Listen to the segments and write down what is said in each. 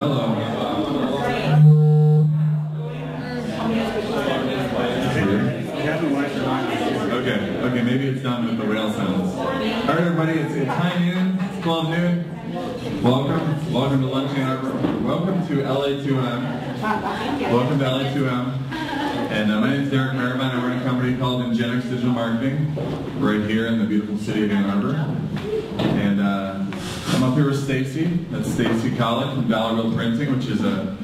Hello. Okay, maybe it's done with the whale sounds. All right, everybody, it's high noon, it's 12 noon. Welcome to lunch in Arbor. Welcome to LA2M. Welcome to LA2M. And my name is Dane. I run a company called Ingenix Digital Marketing, right here in the beautiful city of Ann Arbor. And I'm up here with Stacy. That's Stacy Collett from Dollar Printing, which is a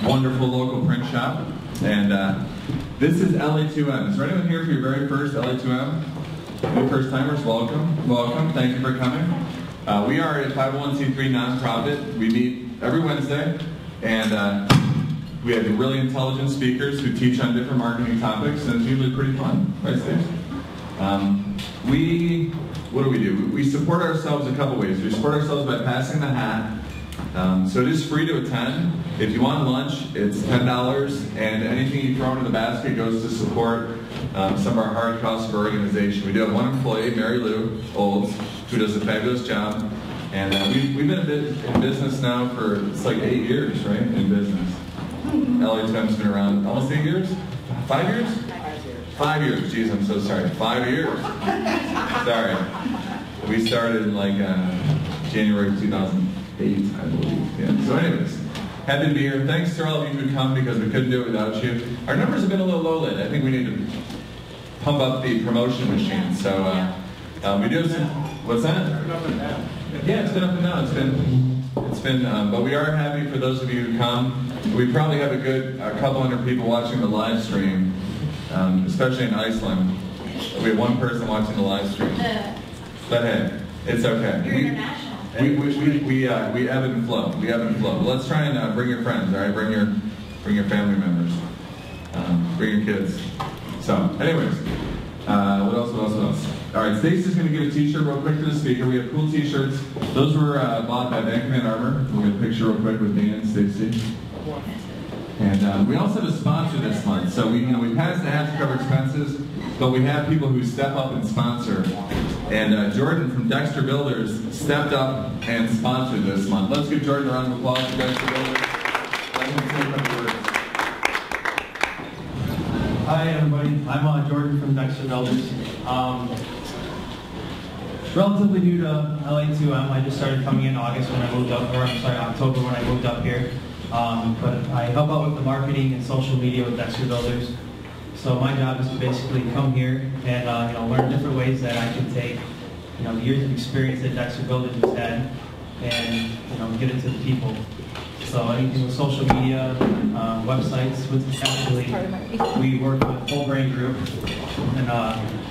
wonderful local print shop. And this is LA2M. Is there anyone here for your very first LA2M? Any first timers? Welcome. Welcome. Thank you for coming. We are a 501c3 nonprofit. We meet every Wednesday, and we have really intelligent speakers who teach on different marketing topics, and it's usually pretty fun. Right, Stacey? What do? We support ourselves a couple ways. We support ourselves by passing the hat. So it is free to attend. If you want lunch, it's $10, and anything you throw into the basket goes to support some of our hard costs of our organization. We do have one employee, Mary Lou Olds, who does a fabulous job. And we've been in business now for, it's like 8 years, right, in business. LA2M's been around almost 8 years? 5 years? 5 years. Geez, I'm so sorry. 5 years. Sorry. We started in like January 2008, I believe. Yeah. So anyways, happy to be here. Thanks to all of you who come because we couldn't do it without you. Our numbers have been a little low lately. I think we need to pump up the promotion machine. So we do have some, what's that? It's been up and down. Yeah, it's been up and down. It's been, but we are happy for those of you who come. We probably have a couple hundred people watching the live stream, especially in Iceland. We have one person watching the live stream. But hey, it's okay. You're international. We ebb and flow. We ebb and flow. But let's try and bring your friends, all right? Bring your family members. Bring your kids. So, anyways, what else? All right, Stacey's going to give a t-shirt real quick to the speaker. We have cool t-shirts. Those were bought by Bank of Ann Arbor. We'll get a picture real quick with Dane and Stacy. And we also have a sponsor this month. So we passed the hat to cover expenses, but we have people who step up and sponsor. And Jordan from Dexter Builders stepped up and sponsored this month. Let's give Jordan a round of applause for Dexter Builders. Let him say a couple words. Hi everybody, I'm Jordan from Dexter Builders. Relatively new to LA2M. I just started coming in August when I moved up, or I'm sorry, October when I moved up here. But I help out with the marketing and social media with Dexter Builders. So my job is to basically come here and learn different ways that I can take the years of experience that Dexter Builders has had and get it to the people. So anything with social media, websites, we work with a full brain group, and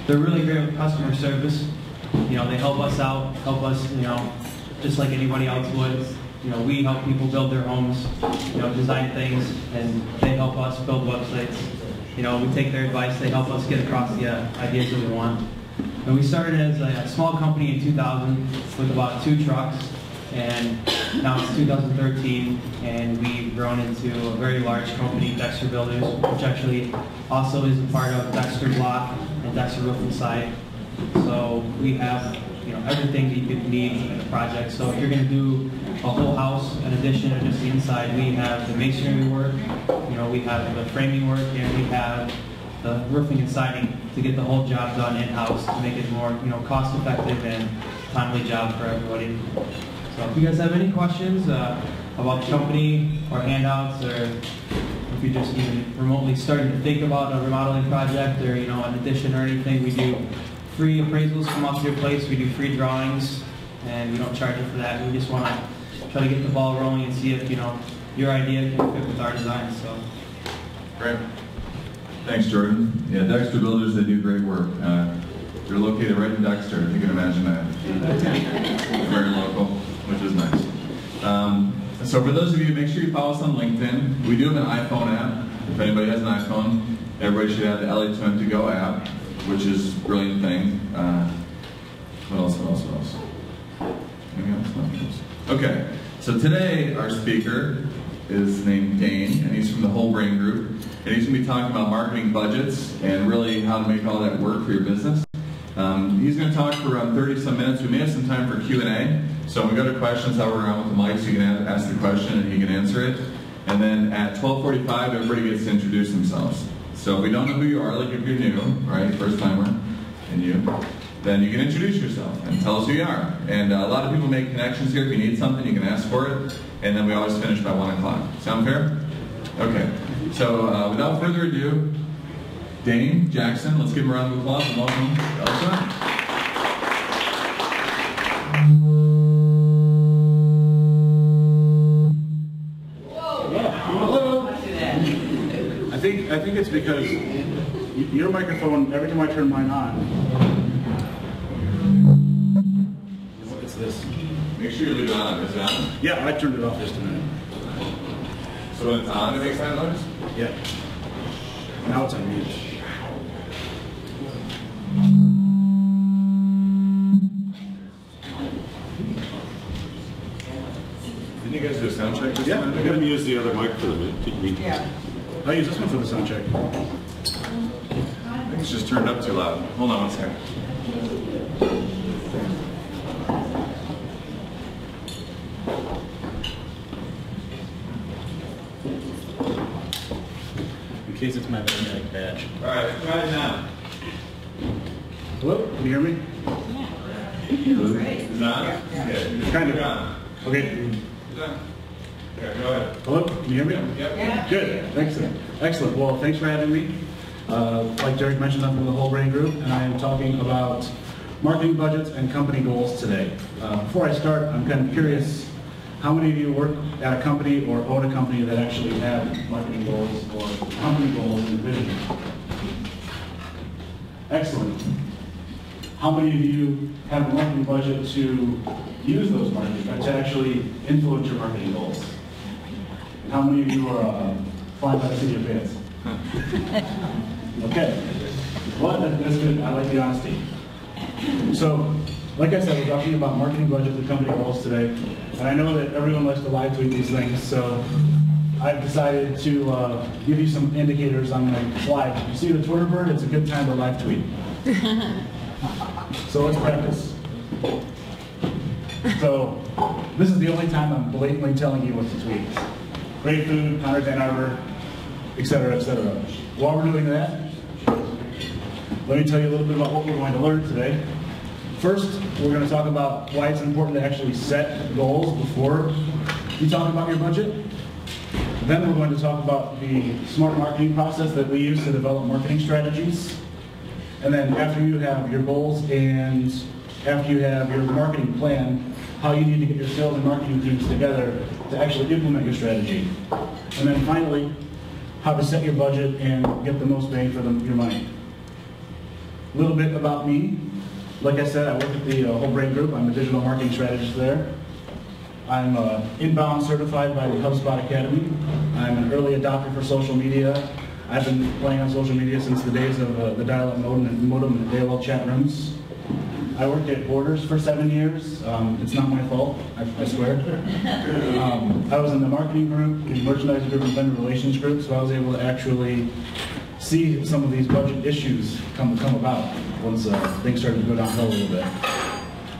they're really great with customer service. They help us out, just like anybody else would. We help people build their homes, design things, and they help us build websites. We take their advice, they help us get across the ideas that we want. And we started as a small company in 2000 with about 2 trucks, and now it's 2013, and we've grown into a very large company, Dexter Builders, which actually also is a part of Dexter Block and Dexter Roof and Side. So we have everything that you could need in a project. So if you're going to do a whole house, an addition, or just the inside, we have the masonry work, we have the framing work, and we have the roofing and siding to get the whole job done in-house to make it more cost-effective and timely job for everybody. So if you guys have any questions about the company or handouts, or if you're just even remotely starting to think about a remodeling project or an addition or anything, we do free appraisals come up to your place. We do free drawings, and we don't charge you for that. We just want to try to get the ball rolling and see if your idea can fit with our design. So great. Thanks, Jordan. Yeah, Dexter Builders, they do great work. They're located right in Dexter, if you can imagine that. Very local, which is nice. So for those of you, make sure you follow us on LinkedIn. We do have an iPhone app. If anybody has an iPhone, everybody should have the LA2M To Go app, which is a brilliant thing. What else? Anything else? Okay, so today our speaker is named Dane, and he's from the Whole Brain Group. And he's going to be talking about marketing budgets and really how to make all that work for your business. He's going to talk for around 30-some minutes. We may have some time for Q&A. So when we go to questions, I'll run around with the mic so you can ask the question and he can answer it. And then at 12:45, everybody gets to introduce themselves. So if we don't know who you are, like if you're new, right, first timer, and you, then you can introduce yourself and tell us who you are. And a lot of people make connections here. If you need something, you can ask for it. And then we always finish by 1 o'clock. Sound fair? Okay. So without further ado, Dane, Jackson, let's give him a round of applause and welcome to LA2M. I think it's because your microphone, every time I turn mine on, it's this. Make sure you leave it on. Is it on? Yeah, I turned it off just a minute. So when it's on, it makes that noise? Yeah. Now it's on mute. Didn't you guys do a sound check? Yeah, I'm going to use the other mic for the meeting. Yeah. I'll use this one for the sound check. I think it's just turned up too loud. Hold on one second. In case it's my magnetic badge. All right, try it now. Hello? Can you hear me? Is it on? Yeah. Kind of. on. Okay. Is it on? Okay, go ahead. Hello? Can you hear me? Yep. Yeah. Good. Excellent. Excellent. Well, thanks for having me. Like Derek mentioned, I'm from the Whole Brain Group, and I am talking about marketing budgets and company goals today. Before I start, I'm kind of curious, how many of you work at a company or own a company that actually have marketing goals or company goals and vision? Excellent. How many of you have a marketing budget to use those marketing, to actually influence your marketing goals? And how many of you are flying by the seat of your pants? Okay. Well, that's good. I like the honesty. So, like I said, we're talking about marketing budgets and company goals today. And I know that everyone likes to live tweet these things, so I've decided to give you some indicators on my slide. You see the Twitter bird? It's a good time to live tweet. So let's practice. So this is the only time I'm blatantly telling you what to tweet. Great food, Conor Arbor, etc., etc. While we're doing that, let me tell you a little bit about what we're going to learn today. First, we're going to talk about why it's important to actually set goals before you talk about your budget. Then we're going to talk about the smart marketing process that we use to develop marketing strategies. And then after you have your goals and after you have your marketing plan, how you need to get your sales and marketing teams together to actually implement your strategy. And then finally, how to set your budget and get the most bang for your money. A little bit about me. Like I said, I work at the Whole Brain Group. I'm a digital marketing strategist there. I'm inbound certified by the HubSpot Academy. I'm an early adopter for social media. I've been playing on social media since the days of the dial-up modem and the AOL chat rooms. I worked at Borders for 7 years. It's not my fault, I swear. I was in the marketing group, the merchandising group, and vendor relations group, so I was able to actually see some of these budget issues come about once things started to go downhill a little bit.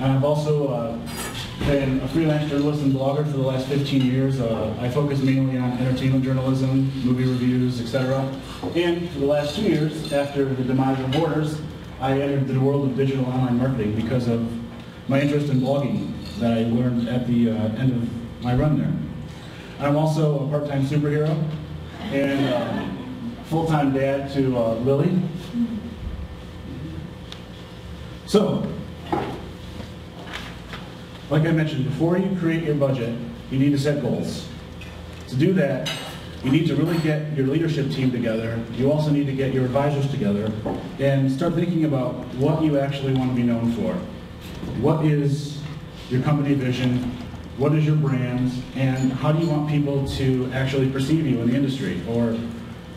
And I've also been a freelance journalist and blogger for the last 15 years. I focus mainly on entertainment journalism, movie reviews, etc. And for the last 2 years, after the demise of Borders, I entered the world of digital online marketing because of my interest in blogging that I learned at the end of my run there. I'm also a part-time superhero and full-time dad to Lily. So, like I mentioned, before you create your budget, you need to set goals. To do that, you need to really get your leadership team together. You also need to get your advisors together and start thinking about what you actually want to be known for. What is your company vision? What is your brand? And how do you want people to actually perceive you in the industry or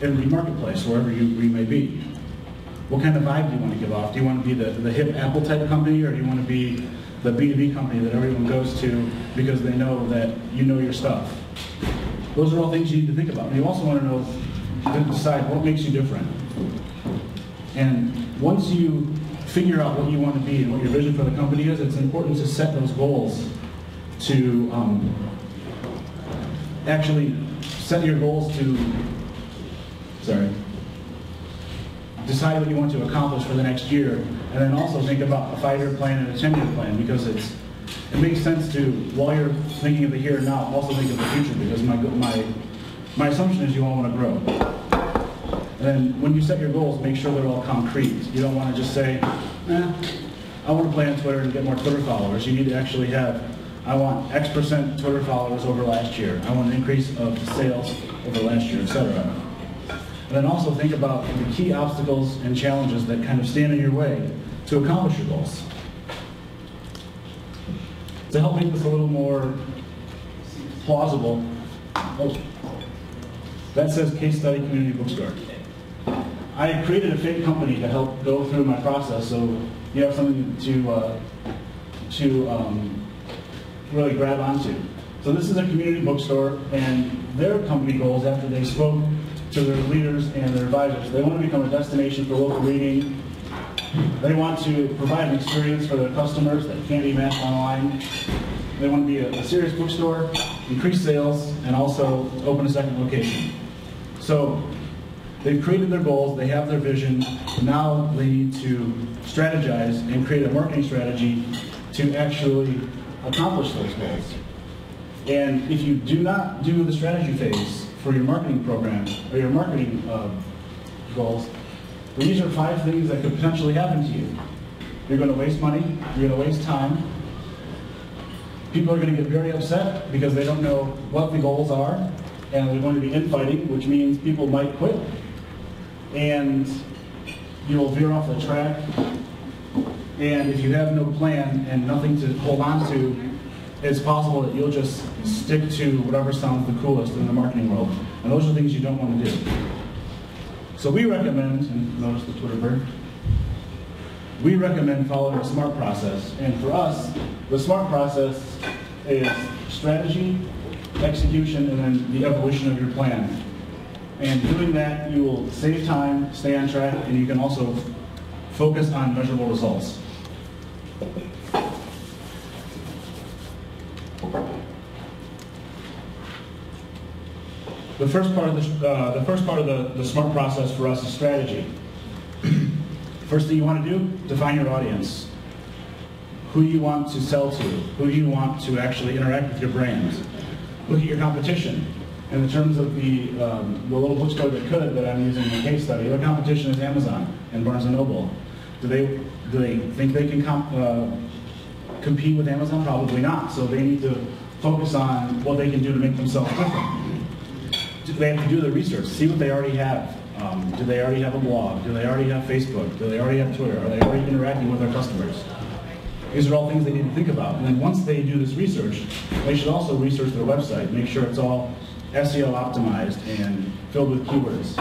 in the marketplace, wherever you may be? What kind of vibe do you want to give off? Do you want to be the hip Apple type company, or do you want to be the B2B company that everyone goes to because they know that you know your stuff? Those are all things you need to think about. And you also want to decide what makes you different. And once you figure out what you want to be and what your vision for the company is, it's important to set those goals to actually set your goals to, decide what you want to accomplish for the next year, and then also think about a 5-year plan and a 10-year plan, because it makes sense to, while you're thinking of the here and now, also think of the future, because my assumption is you all want to grow. And then when you set your goals, make sure they're all concrete. You don't want to just say, I want to play on Twitter and get more Twitter followers. You need to actually have, I want X% Twitter followers over last year. I want an increase of sales over last year, etc. And then also think about the key obstacles and challenges that kind of stand in your way to accomplish your goals. To help make this a little more plausible, that says Case Study Community Bookstore. I created a fake company to help go through my process, so you have something to really grab onto. So this is a community bookstore, and their company goals, after they spoke to their leaders and their advisors, they want to become a destination for local reading. They want to provide an experience for their customers that can't be matched online. They want to be a serious bookstore, increase sales, and also open a second location. So they've created their goals, they have their vision, now they need to strategize and create a marketing strategy to actually accomplish those goals. And if you do not do the strategy phase for your marketing program or your marketing goals, these are 5 things that could potentially happen to you. You're going to waste money, you're going to waste time, people are going to get very upset because they don't know what the goals are, and they're going to be infighting, which means people might quit, and you'll veer off the track. And if you have no plan and nothing to hold on to, it's possible that you'll just stick to whatever sounds the coolest in the marketing world. And those are things you don't want to do. So we recommend, and notice the Twitter bird, we recommend following a SMART process. And for us, the SMART process is strategy, execution, and then the evolution of your plan. And doing that, you will save time, stay on track, and you can also focus on measurable results. The first part of the SMART process for us is strategy. First thing you want to do, define your audience. Who you want to sell to, who you want to actually interact with your brand. Look at your competition. In terms of the little bookstore that I'm using in the case study, their competition is Amazon and Barnes & Noble. Do they think they can compete with Amazon? Probably not. So they need to focus on what they can do to make themselves different. They have to do their research, see what they already have. Do they already have a blog? Do they already have Facebook? Do they already have Twitter? Are they already interacting with their customers? These are all things they need to think about. And then once they do this research, they should also research their website, make sure it's all SEO optimized and filled with keywords.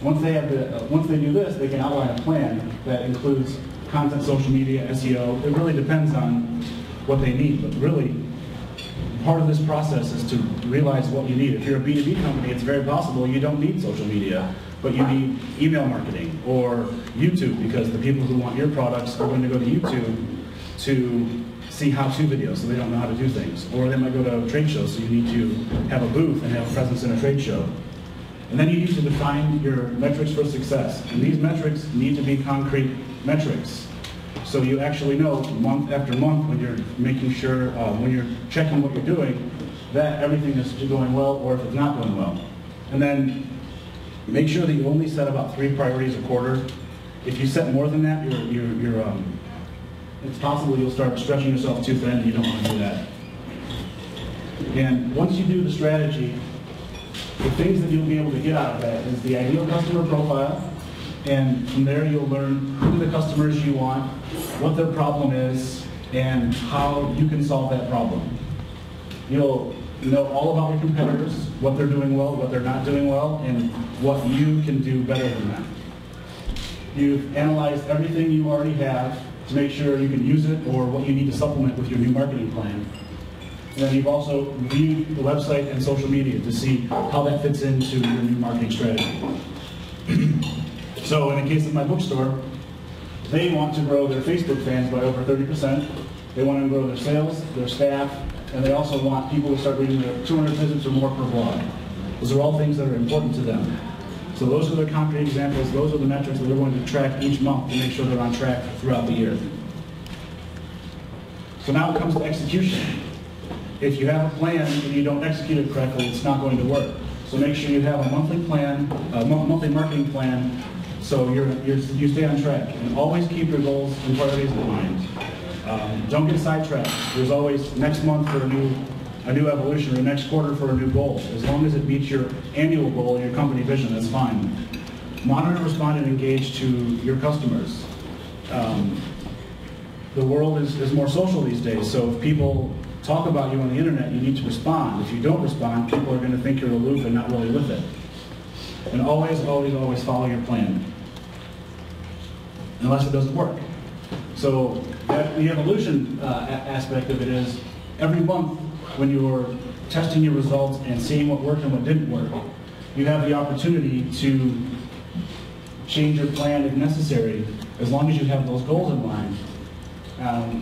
Once they do this, they can outline a plan that includes content, social media, SEO. It really depends on what they need, but really, part of this process is to realize what you need. If you're a B2B company, it's very possible you don't need social media, but you need email marketing or YouTube, because the people who want your products are going to go to YouTube to see how-to videos, so they don't know how to do things. Or they might go to trade shows, so you need to have a booth and have a presence in a trade show. And then you need to define your metrics for success. And these metrics need to be concrete metrics. So you actually know month after month when you're making sure, when you're checking what you're doing, that everything is going well or if it's not going well. And then make sure that you only set about 3 priorities a quarter. If you set more than that, it's possible you'll start stretching yourself too thin, and you don't want to do that. And once you do the strategy, the things that you'll be able to get out of that is the ideal customer profile, and from there you'll learn who the customers you want, what their problem is, and how you can solve that problem. You'll know all about your competitors, what they're doing well, what they're not doing well, and what you can do better than them. You've analyzed everything you already have to make sure you can use it or what you need to supplement with your new marketing plan. And then you've also reviewed the website and social media to see how that fits into your new marketing strategy. So in the case of my bookstore, They want to grow their Facebook fans by over 30%. They want to grow their sales, their staff, and they also want people to start reading their 200 visits or more per blog. Those are all things that are important to them. So those are the concrete examples. Those are the metrics that they're going to track each month to make sure they're on track throughout the year. So now it comes to execution. If you have a plan and you don't execute it correctly, it's not going to work. So make sure you have a monthly plan, a monthly marketing plan, so you stay on track. And always keep your goals and priorities in mind. Don't get sidetracked. There's always next month for a new evolution, or next quarter for a new goal. As long as it meets your annual goal and your company vision, that's fine. Monitor, respond, and engage to your customers. The world is more social these days, so if people talk about you on the internet, you need to respond. If you don't respond, people are going to think you're aloof and not really with it. And always, always, always follow your plan, unless it doesn't work. So the evolution aspect of it is, every month when you're testing your results and seeing what worked and what didn't work, you have the opportunity to change your plan if necessary, as long as you have those goals in mind.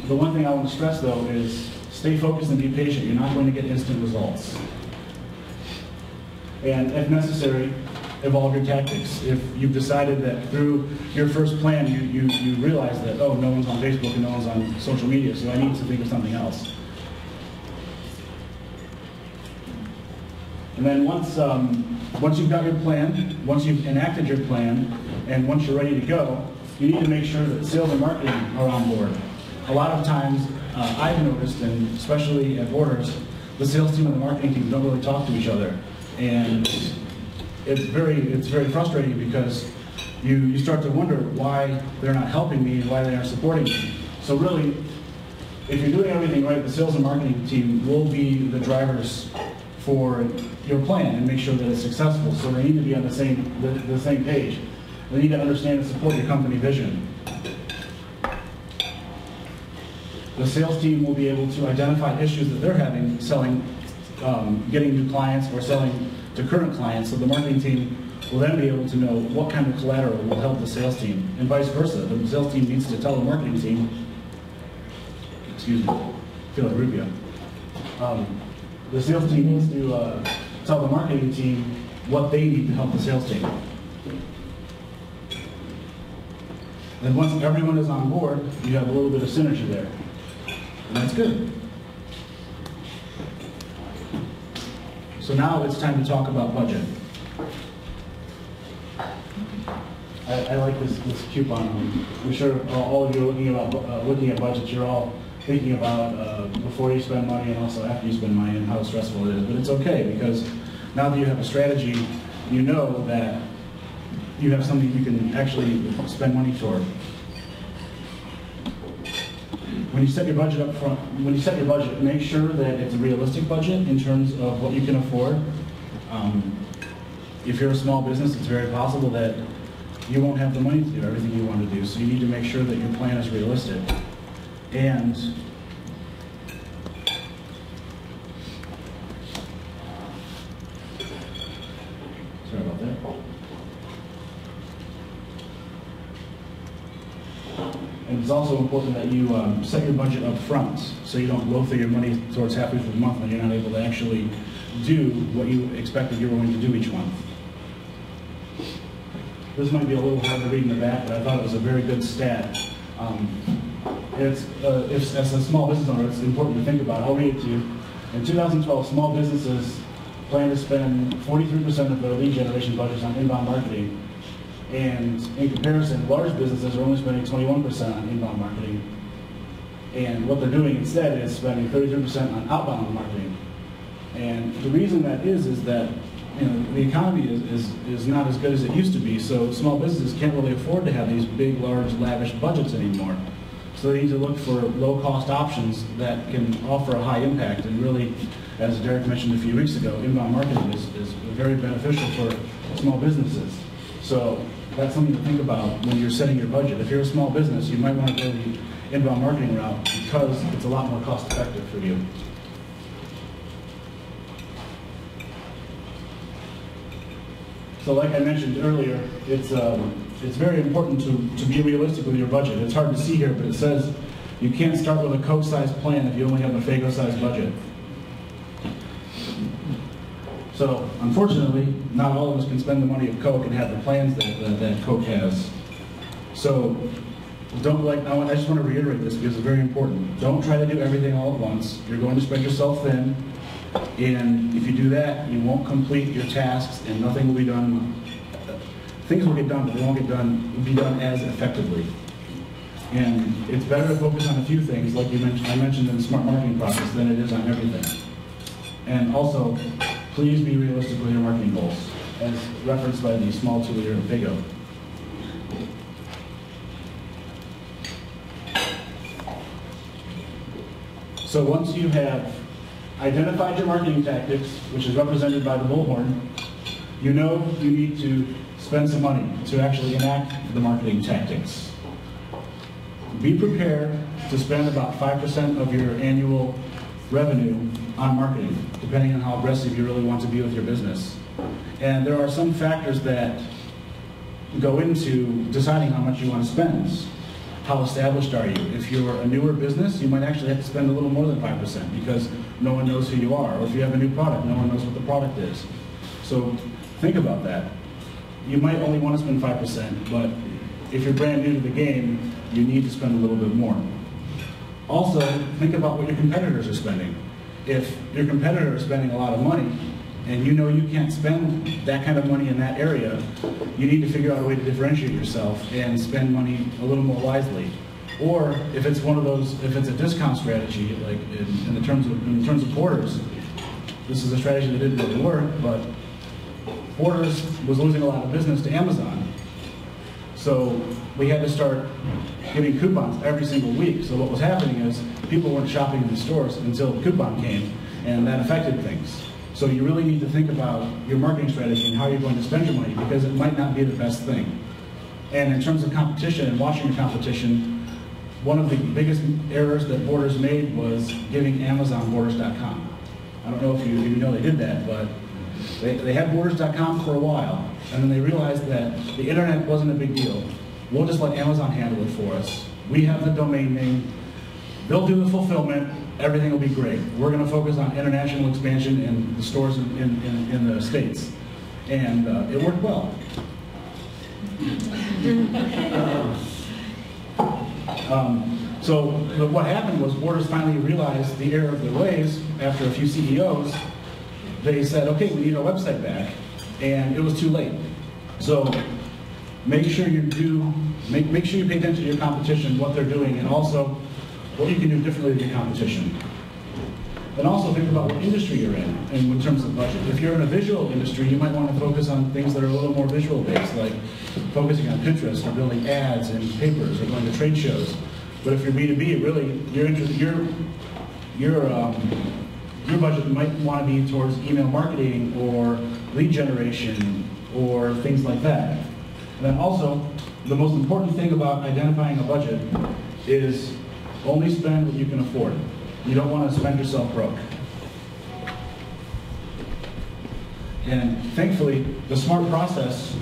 The one thing I want to stress, though, is stay focused and be patient. You're not going to get instant results. And if necessary, evolve your tactics. If you've decided that through your first plan you realize that, oh, no one's on Facebook and no one's on social media, so I need to think of something else. And then once you've got your plan, once you've enacted your plan, and once you're ready to go, you need to make sure that sales and marketing are on board. A lot of times, I've noticed, and especially at Borders, the sales team and the marketing team don't really talk to each other. And it's very frustrating, because you start to wonder why they're not helping me and why they aren't supporting me. So really, if you're doing everything right, the sales and marketing team will be the drivers for your plan and make sure that it's successful. So they need to be on the same page. They need to understand and support your company vision. The sales team will be able to identify issues that they're having selling, getting new clients or selling to current clients. So the marketing team will then be able to know what kind of collateral will help the sales team, and vice versa. The sales team needs to tell the marketing team, excuse me, I feel like Rubio. The sales team needs to tell the marketing team what they need to help the sales team. And once everyone is on board, you have a little bit of synergy there. And that's good. So now it's time to talk about budget. I like this coupon. I'm sure all of you are looking at budgets. You're all thinking about before you spend money and also after you spend money and how stressful it is. But it's okay, because now that you have a strategy, you know that you have something you can actually spend money toward. When you set your budget up front, make sure that it's a realistic budget in terms of what you can afford. If you're a small business, it's very possible that you won't have the money to do everything you want to do. So you need to make sure that your plan is realistic. And sorry about that. And it's also important that you set your budget up front, so you don't blow through your money towards halfway through the month when you're not able to actually do what you expected you were going to do each month. This might be a little hard to read in the back, but I thought it was a very good stat. As a small business owner, it's important to think about. I'll read it to you. In 2012, small businesses plan to spend 43% of their lead generation budgets on inbound marketing. And in comparison, large businesses are only spending 21% on inbound marketing. And what they're doing instead is spending 33% on outbound marketing. And the reason that is that the economy is not as good as it used to be, so small businesses can't really afford to have these big, large, lavish budgets anymore. So they need to look for low-cost options that can offer a high impact. And really, as Derek mentioned a few weeks ago, inbound marketing is very beneficial for small businesses. So that's something to think about when you're setting your budget. If you're a small business, you might want to go the inbound marketing route because it's a lot more cost-effective for you. So like I mentioned earlier, it's it's very important to be realistic with your budget. It's hard to see here, but it says you can't start with a Coke-sized plan if you only have a Faygo-sized budget. So, unfortunately, not all of us can spend the money of Coke and have the plans that Coke has. So, I just want to reiterate this because it's very important. Don't try to do everything all at once. You're going to spread yourself thin, and if you do that, you won't complete your tasks and nothing will be done. Things will get done, but they won't be done as effectively. And it's better to focus on a few things, like I mentioned in the smart marketing process, than it is on everything. And also, please be realistic with your marketing goals, as referenced by the small tool here at Faygo. So once you have identified your marketing tactics, which is represented by the bullhorn, you know you need to spend some money to actually enact the marketing tactics. Be prepared to spend about 5% of your annual revenue on marketing, depending on how aggressive you really want to be with your business. And there are some factors that go into deciding how much you want to spend. How established are you? If you're a newer business, you might actually have to spend a little more than 5% because no one knows who you are. Or if you have a new product, no one knows what the product is. So think about that. You might only want to spend 5%, but if you're brand new to the game, you need to spend a little bit more. Also, think about what your competitors are spending. If your competitor is spending a lot of money, and you know you can't spend that kind of money in that area, you need to figure out a way to differentiate yourself and spend money a little more wisely. Or if it's one of those, if it's a discount strategy, like in terms of Borders, this is a strategy that didn't really work, but Borders was losing a lot of business to Amazon. So we had to start giving coupons every single week. So what was happening is people weren't shopping in the stores until the coupon came, and that affected things. So you really need to think about your marketing strategy and how you're going to spend your money, because it might not be the best thing. And in terms of competition and watching your competition, one of the biggest errors that Borders made was giving Amazon Borders.com. I don't know if you know they did that, but they had Borders.com for a while, and then they realized that the internet wasn't a big deal. We'll just let Amazon handle it for us. We have the domain name. They'll do the fulfillment. Everything will be great. We're going to focus on international expansion in the stores in the States. And it worked well. So what happened was Borders finally realized the error of their ways. After a few CEOs, they said, okay, we need our website back. And it was too late. So make sure you make sure you pay attention to your competition, what they're doing, and also what you can do differently than your competition. And also think about what industry you're in terms of budget. If you're in a visual industry, you might want to focus on things that are a little more visual based, like focusing on Pinterest or building ads in papers or going to trade shows. But if you're B2B, really, your budget might want to be towards email marketing or lead generation or things like that. And then also, the most important thing about identifying a budget is only spend what you can afford. You don't want to spend yourself broke. And thankfully, the SMART process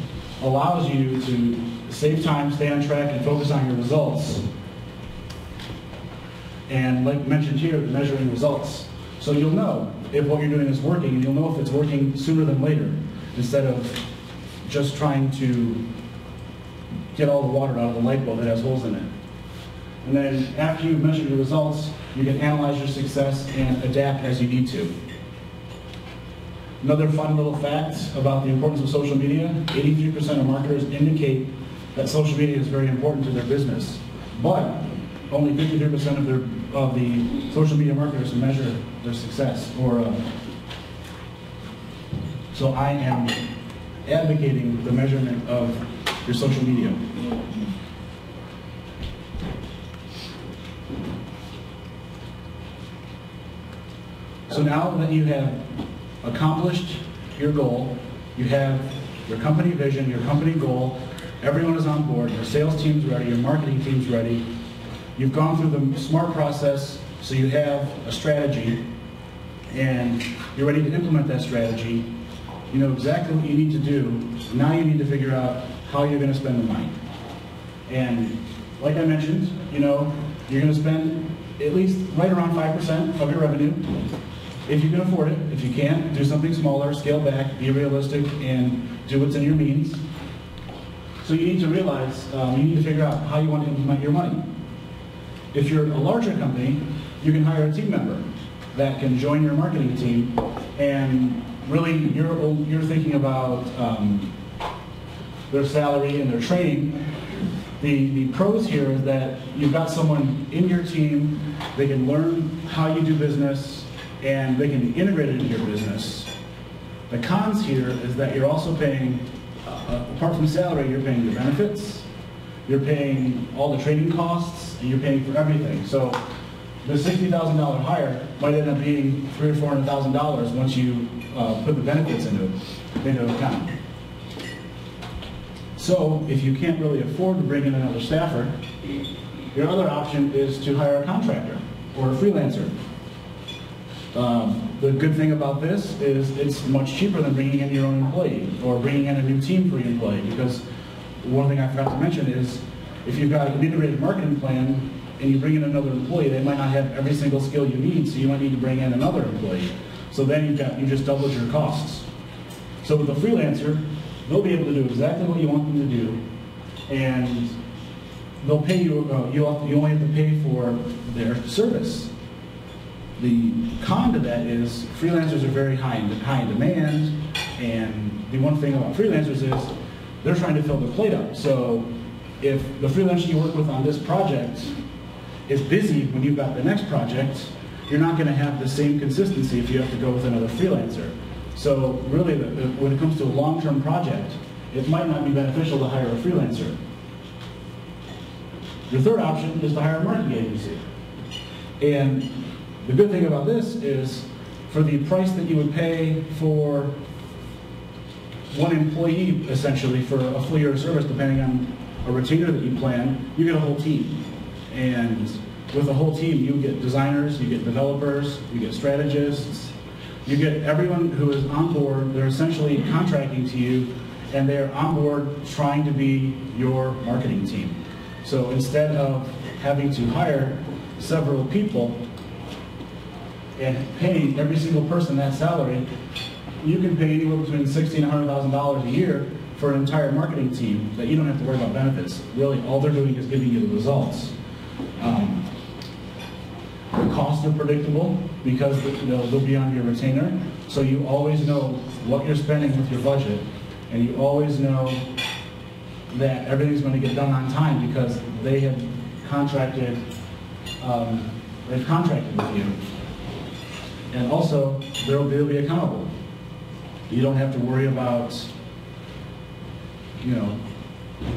allows you to save time, stay on track, and focus on your results. And like mentioned here, measuring results. So you'll know if what you're doing is working, and you'll know if it's working sooner than later, instead of just trying to get all the water out of the light bulb that has holes in it. And then after you've measured your results, you can analyze your success and adapt as you need to. Another fun little fact about the importance of social media, 83% of marketers indicate that social media is very important to their business. But only 53% of the social media marketers measure their success. So I am advocating the measurement of your social media. So now that you have accomplished your goal, you have your company vision, your company goal, everyone is on board, your sales team's ready, your marketing team's ready, you've gone through the SMART process, so you have a strategy, and you're ready to implement that strategy. You know exactly what you need to do. Now you need to figure out how you're going to spend the money. And like I mentioned, you know, you're going to spend at least right around 5% of your revenue. If you can afford it. If you can't, do something smaller, scale back, be realistic, and do what's in your means. So you need to realize, you need to figure out how you want to implement your money. If you're a larger company, you can hire a team member that can join your marketing team, and really you're thinking about their salary and their training. The pros here is that you've got someone in your team, they can learn how you do business, and they can be integrated into your business. The cons here is that you're also paying, apart from salary, you're paying your benefits, you're paying all the training costs, and you're paying for everything. So the $60,000 hire might end up being $300,000 or $400,000 once you put the benefits into account. So if you can't really afford to bring in another staffer, your other option is to hire a contractor or a freelancer. The good thing about this is it's much cheaper than bringing in your own employee or bringing in a new team for your employee, because one thing I forgot to mention is if you've got an integrated marketing plan and you bring in another employee, they might not have every single skill you need, so you might need to bring in another employee. So then you just doubled your costs. So with a freelancer, they'll be able to do exactly what you want them to do, and they'll pay you, you only have to pay for their service. The con to that is freelancers are very high in demand, and the one thing about freelancers is they're trying to fill their plate up. So if the freelancer you work with on this project is busy when you've got the next project, you're not going to have the same consistency if you have to go with another freelancer. So really, when it comes to a long-term project, it might not be beneficial to hire a freelancer. Your third option is to hire a marketing agency. And the good thing about this is, for the price that you would pay for one employee, essentially, for a full year of service, depending on a retainer that you plan, you get a whole team. And with a whole team, you get designers, you get developers, you get strategists, you get everyone who is on board. They're essentially contracting to you, and they're on board trying to be your marketing team. So instead of having to hire several people and paying every single person that salary, you can pay anywhere between $60,000 and $100,000 a year for an entire marketing team that you don't have to worry about benefits. Really, all they're doing is giving you the results. The costs are predictable because they'll be on your retainer, so you always know what you're spending with your budget, and you always know that everything's going to get done on time because they have contracted. They've contracted with you. And also, they'll be accountable. You don't have to worry about,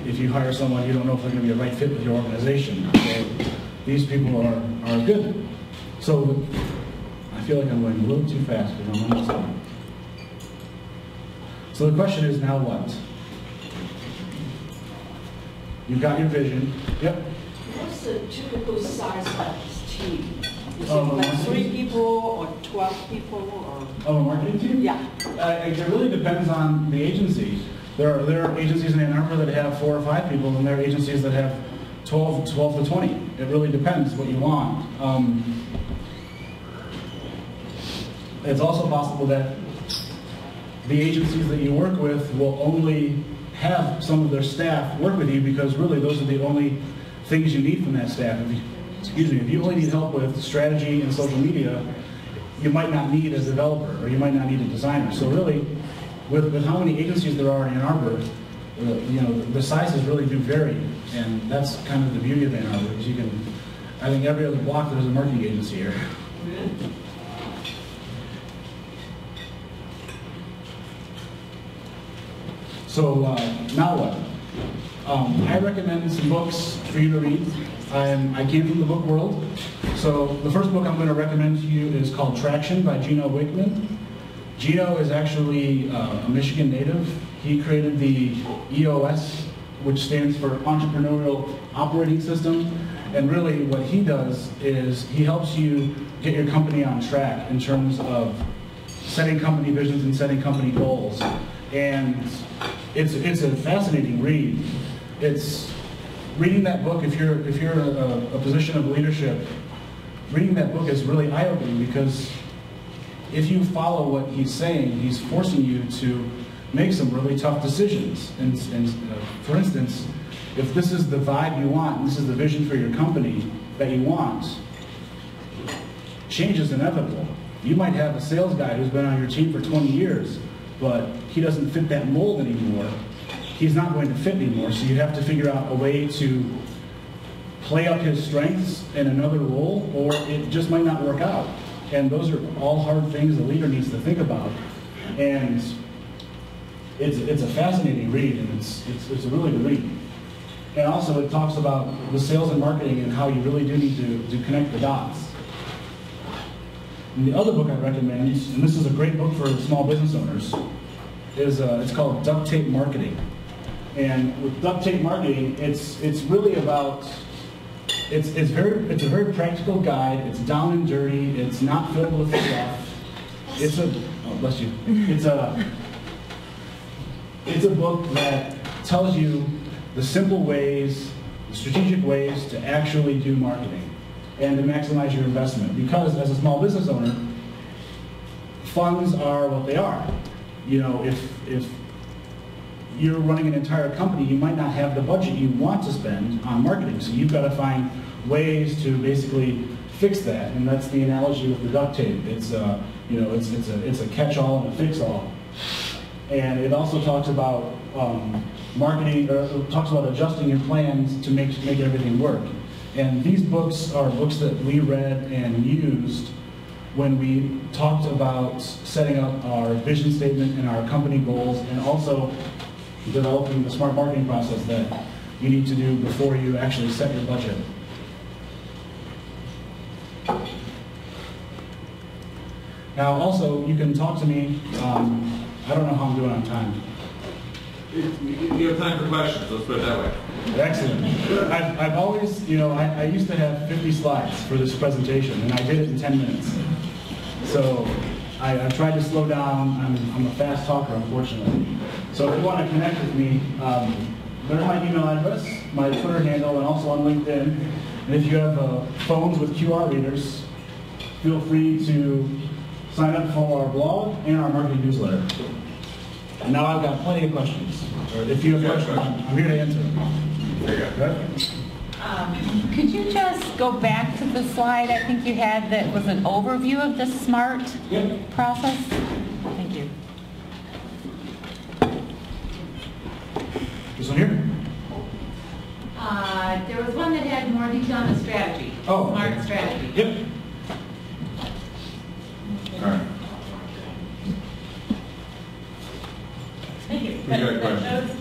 if you hire someone, you don't know if they're going to be a right fit with your organization. So these people are good. So I feel like I'm going a little too fast because I'm almost done. So the question is, now what? You've got your vision. Yep. What's the typical size of this team? Is it Oh, like 3 people or 12 people or? Oh, a marketing team? Yeah. It really depends on the agency. There are agencies in Ann Arbor that have 4 or 5 people, and there are agencies that have 12 to 20. It really depends what you want. It's also possible that the agencies that you work with will only have some of their staff work with you because really those are the only things you need from that staff. If you only need help with strategy and social media, you might not need a developer or you might not need a designer. So really, with how many agencies there are in Ann Arbor, the sizes really do vary, and that's kind of the beauty of Ann Arbor. Is I think every other block there's a marketing agency here. So now what? I recommend some books for you to read. I came from the book world. So the first book I'm going to recommend to you is called Traction by Gino Wickman. Gino is actually a Michigan native. He created the EOS, which stands for Entrepreneurial Operating System. And really what he does is he helps you get your company on track in terms of setting company visions and setting company goals. And it's a fascinating read. It's reading that book, if you're in a position of leadership, reading that book is really eye-opening, because if you follow what he's saying, he's forcing you to make some really tough decisions. And for instance, if this is the vibe you want, this is the vision for your company that you want, change is inevitable. You might have a sales guy who's been on your team for 20 years, but he doesn't fit that mold anymore. He's not going to fit anymore, so you have to figure out a way to play up his strengths in another role, or it just might not work out. And those are all hard things a leader needs to think about. And it's a fascinating read, and it's a really good read. And also it talks about the sales and marketing and how you really do need to connect the dots. And the other book I recommend, and this is a great book for small business owners, is it's called Duct Tape Marketing. And with duct tape marketing, it's really about, it's a very practical guide. It's down and dirty. It's not filled with fluff. Oh, bless you. It's a book that tells you the simple ways, the strategic ways to actually do marketing and to maximize your investment. Because as a small business owner, funds are what they are. You know, if you're running an entire company, you might not have the budget you want to spend on marketing. So you've got to find ways to basically fix that. And that's the analogy with the duct tape. It's it's a catch-all and a fix-all. And it also talks about marketing, or it talks about adjusting your plans to make everything work. And these books are books that we read and used when we talked about setting up our vision statement and our company goals, and also developing the smart marketing process that you need to do before you actually set your budget. Now also, you can talk to me, I don't know how I'm doing on time. You have time for questions, let's put it that way. Excellent. I've always, I used to have 50 slides for this presentation, and I did it in 10 minutes. So I've tried to slow down. I'm a fast talker, unfortunately. So if you want to connect with me, there's my email address, my Twitter handle, and also on LinkedIn. And if you have phones with QR readers, feel free to sign up for our blog and our marketing newsletter. And now I've got plenty of questions. Or if you have questions, I'm here to answer them. There you go. Could you just go back to the slide I think you had that was an overview of the SMART process? Thank you. This one here? There was one that had more detail on the strategy. Oh, SMART okay. strategy. Yep. All right. Thank you. Who got questions?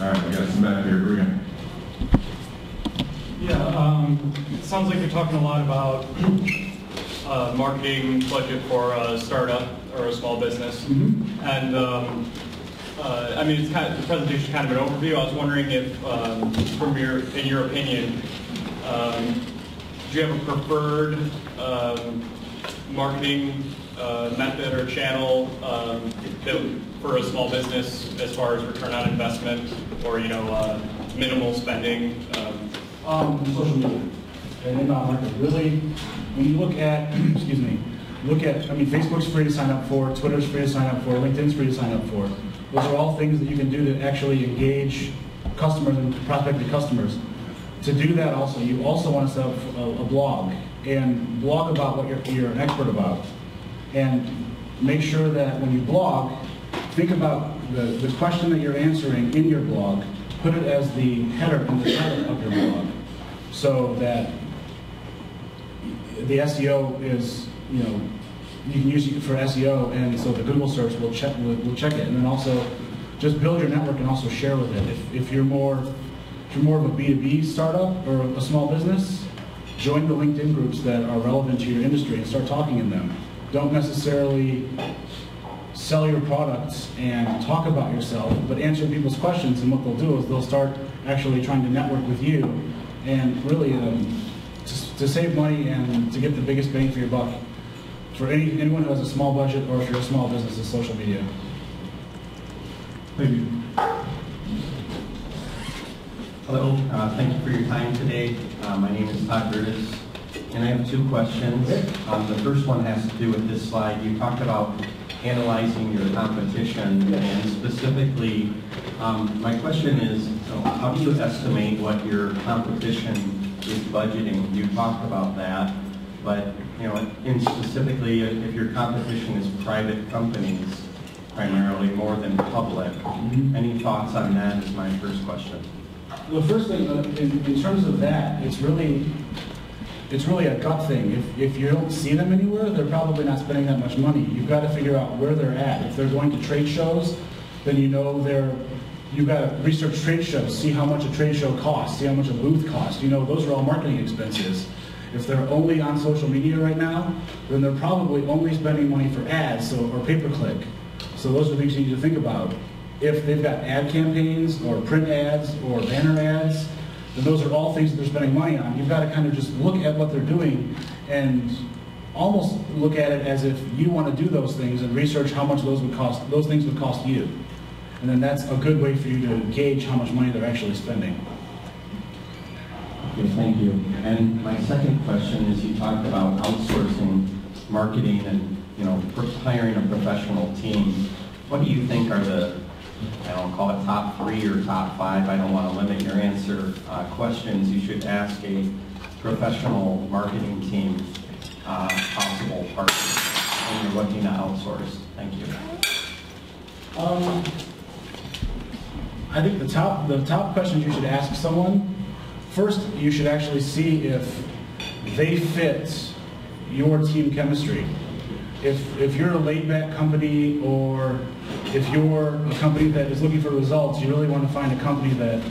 All right, we got some back here. We're going. Yeah, it sounds like you're talking a lot about marketing budget for a startup or a small business. Mm-hmm. And I mean, it's the presentation is kind of an overview. I was wondering if, in your opinion, do you have a preferred marketing method or channel for a small business as far as return on investment, or minimal spending? Social media and inbound marketing. Really, when you look at, Facebook's free to sign up for, Twitter's free to sign up for, LinkedIn's free to sign up for. Those are all things that you can do to actually engage customers and prospective customers. To do that also, you also want to set up a blog, and blog about what you're an expert about. And make sure that when you blog, think about the question that you're answering in your blog, put it as the header in the title of your blog, so that the SEO is, you can use it for SEO, and so the Google search will check it. And then also just build your network and also share with it. If you're more of a B2B startup or a small business, join the LinkedIn groups that are relevant to your industry and start talking in them. Don't necessarily sell your products and talk about yourself, but answer people's questions, and what they'll do is they'll start actually trying to network with you, and really to save money and to get the biggest bang for your buck. For anyone who has a small budget, or if you're a small business, is social media. Thank you. Hello, thank you for your time today. My name is Todd Curtis, and I have two questions. The first one has to do with this slide. You talked about analyzing your competition, and specifically, my question is, so how do you estimate what your competition is budgeting? You talked about that, but in specifically, if your competition is private companies, primarily more than public, any thoughts on that is my first question. The first thing, in terms of that, it's really a gut thing. If you don't see them anywhere, they're probably not spending that much money. You've got to figure out where they're at. If they're going to trade shows, then you've got to research trade shows, see how much a trade show costs, see how much a booth costs. Those are all marketing expenses. If they're only on social media right now, then they're probably only spending money for ads or pay-per-click. So those are things you need to think about. If they've got ad campaigns or print ads or banner ads, then those are all things that they're spending money on. You've got to kind of just look at what they're doing and almost look at it as if you want to do those things and research how much those things would cost you. And then that's a good way for you to gauge how much money they're actually spending. Okay, thank you. And my second question is, you talked about outsourcing marketing and hiring a professional team. What do you think are the, I don't call it top 3 or top 5, I don't want to limit your answer, questions you should ask a professional marketing team, possible partners when you're looking to outsource? Thank you. I think the top questions you should ask someone, first you should actually see if they fit your team chemistry. If you're a laid-back company, or if you're a company that is looking for results, you really want to find a company that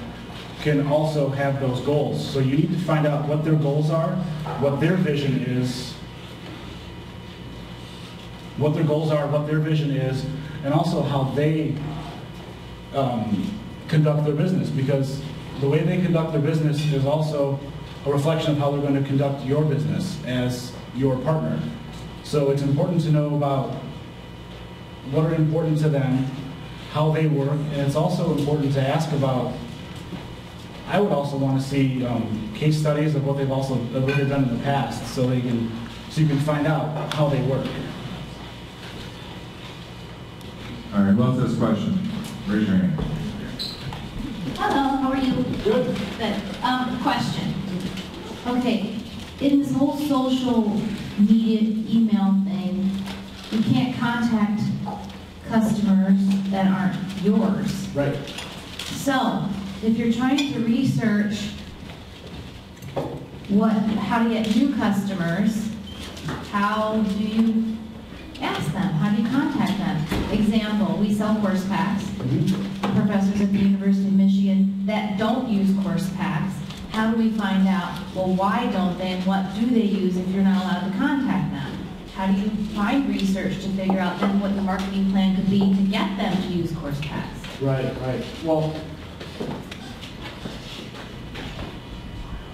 can also have those goals. So you need to find out what their goals are, what their vision is, what their vision is, and also how they conduct their business, because the way they conduct their business is also a reflection of how they're going to conduct your business as your partner. So it's important to know about what are important to them, how they work, and it's also important to ask about, I would also want to see case studies of what they've done in the past, so you can find out how they work. All right, who else has a question? Raise your hand. Hello, how are you? Good. Good. Question. Okay, in this whole social media email thing, you can't contact customers that aren't yours. Right. So, if you're trying to research how to get new customers, how do you ask them? How do you contact them? Example, we sell course packs. Professors at the University of Michigan that don't use course packs. How do we find out, well, why don't they, and what do they use if you're not allowed to contact them? How do you find research to figure out then what the marketing plan could be to get them to use course packs? Right. Well,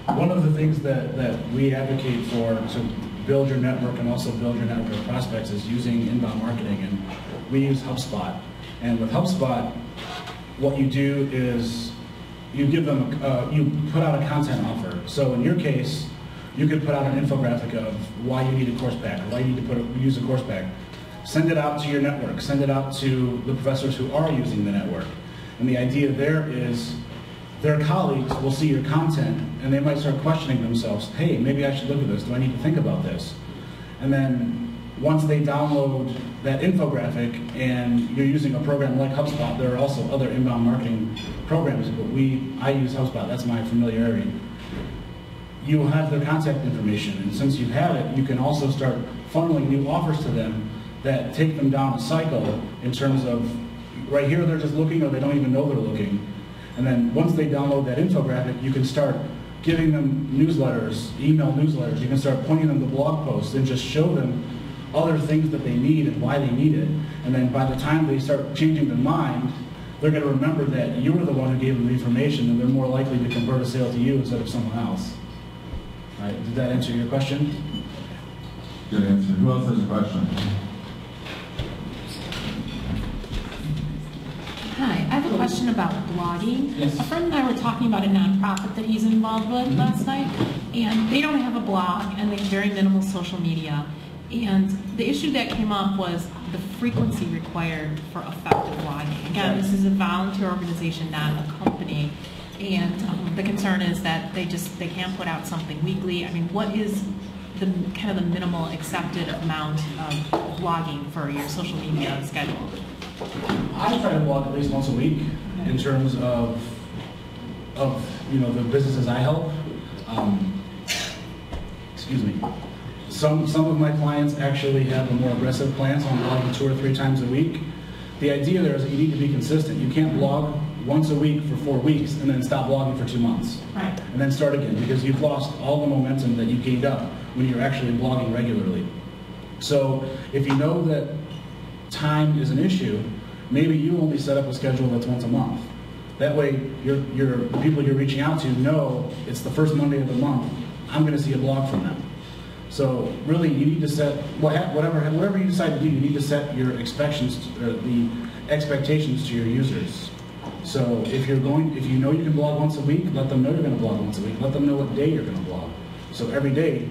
one of the things that we advocate for to build your network and also build your network of prospects is using inbound marketing, and we use HubSpot. And with HubSpot, what you do is you give them, you put out a content offer. So in your case, you could put out an infographic of why you need a course pack, or why you need to use a course pack. Send it out to your network. Send it out to the professors who are using the network. And the idea there is their colleagues will see your content, and they might start questioning themselves, hey, maybe I should look at this. Do I need to think about this? And then once they download that infographic and you're using a program like HubSpot, there are also other inbound marketing programs, but I use HubSpot, that's my familiarity. You will have their contact information, and since you have it, you can also start funneling new offers to them that take them down a cycle in terms of, right here they're just looking, or they don't even know they're looking. And then once they download that infographic, you can start giving them newsletters, email newsletters. You can start pointing them to blog posts and just show them other things that they need and why they need it. And then by the time they start changing their mind, they're going to remember that you were the one who gave them the information, and they're more likely to convert a sale to you instead of someone else. All right, did that answer your question? Good answer. Who else has a question? Hi. question about blogging. Yes. A friend and I were talking about a nonprofit that he's involved with last night, and they don't have a blog, and they have very minimal social media. And the issue that came up was the frequency required for effective blogging. Again, this is a volunteer organization, not a company. And the concern is that they can't put out something weekly. I mean, what is the kind of the minimal accepted amount of blogging for your social media schedule? I try to blog at least once a week in terms of the businesses I help. Excuse me. Some of my clients actually have a more aggressive plan, so I'm blogging 2 or 3 times a week. The idea there is that you need to be consistent. You can't blog once a week for 4 weeks and then stop blogging for 2 months. Right. And then start again, because you've lost all the momentum that you gained up when you're actually blogging regularly. So if you know that time is an issue, maybe you only set up a schedule that's once a month. That way, the people you're reaching out to know it's the first Monday of the month. I'm going to see a blog from them. So really, you need to set whatever you decide to do. You need to set your the expectations to your users. So if you know you can blog once a week, let them know you're going to blog once a week. Let them know what day you're going to blog. So every day